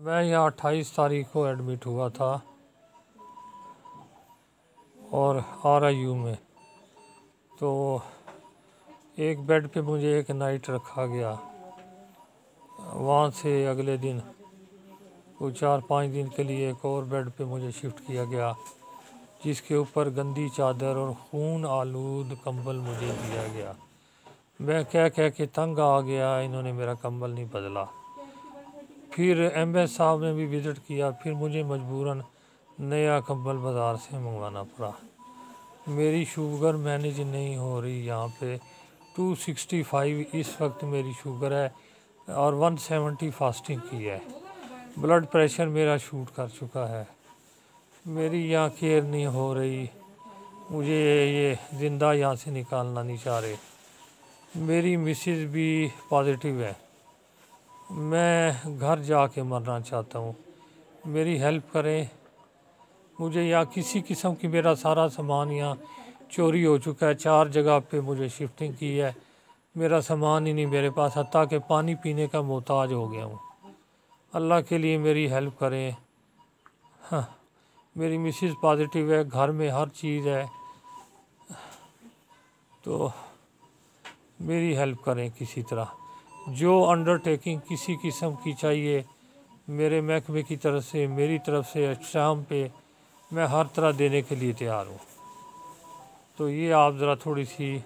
میں یہاں 28 تاریخ کو ایڈمٹ ہوا تھا اور RIU میں، تو ایک بیڈ پہ مجھے ایک نائٹ رکھا گیا، وہاں سے اگلے دن وہ 4-5 دن کے لیے ایک اور بیڈ پہ مجھے شفٹ کیا گیا، جس کے اوپر گندی چادر اور خون آلود کمبل مجھے دیا گیا۔ میں کہہ کے تنگ آ گیا، انہوں نے میرا کمبل نہیں بدلا۔ پھر MS صاحب نے بھی وزٹ کیا، پھر مجھے مجبوراً نیا کمبل بازار سے منگوانا پڑا۔ میری شوگر مینیج نہیں ہو رہی، یہاں پہ 265 اس وقت میری شوگر ہے اور 170 فاسٹنگ کی ہے۔ بلڈ پریشر میرا شوٹ کر چکا ہے۔ میری یہاں کیئر نہیں ہو رہی، مجھے یہ زندہ یہاں سے نکالنا نہیں چاہ رہے۔ میری مسز بھی پازیٹیو ہے، میں گھر جا کے مرنا چاہتا ہوں، میری ہیلپ کریں۔ مجھے یہاں کسی قسم کی، میرا سارا سامان یہاں چوری ہو چکا ہے، 4 جگہ پہ مجھے شفٹنگ کی ہے، میرا سامان ہی نہیں میرے پاس، حتیٰ کہ پانی پینے کا محتاج ہو گیا ہوں۔ اللہ کے لیے میری ہیلپ کریں۔ میری مسز پازیٹیو ہے، گھر میں ہر چیز ہے، تو میری ہیلپ کریں کسی طرح۔ جو انڈرٹیکنگ کسی قسم کی چاہیے میرے محکمے کی طرف سے، میری طرف سے، شام پہ میں ہر طرح دینے کے لیے تیار ہوں۔ تو یہ آپ ذرا تھوڑی سی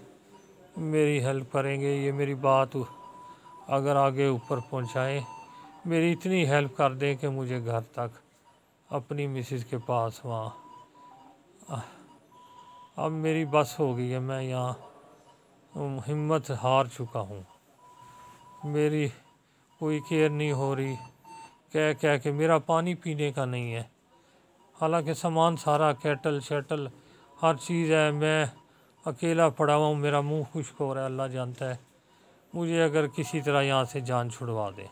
میری ہیلپ کریں گے، یہ میری بات اگر آگے اوپر پہنچائیں، میری اتنی ہیلپ کر دیں کہ مجھے گھر تک اپنی مسز کے پاس وہاں۔ اب میری بس ہو گئی ہے، میں یہاں ہمت ہار چکا ہوں، میری کوئی کیئر نہیں ہو رہی، کہہ کے میرا پانی پینے کا نہیں ہے، حالانکہ سامان سارا کیٹل شیٹل ہر چیز ہے، میں اکیلا پڑا ہوا ہوں، میرا منہ خشک ہو رہا ہے، اللہ جانتا ہے۔ مجھے اگر کسی طرح یہاں سے جان چھڑوا دے۔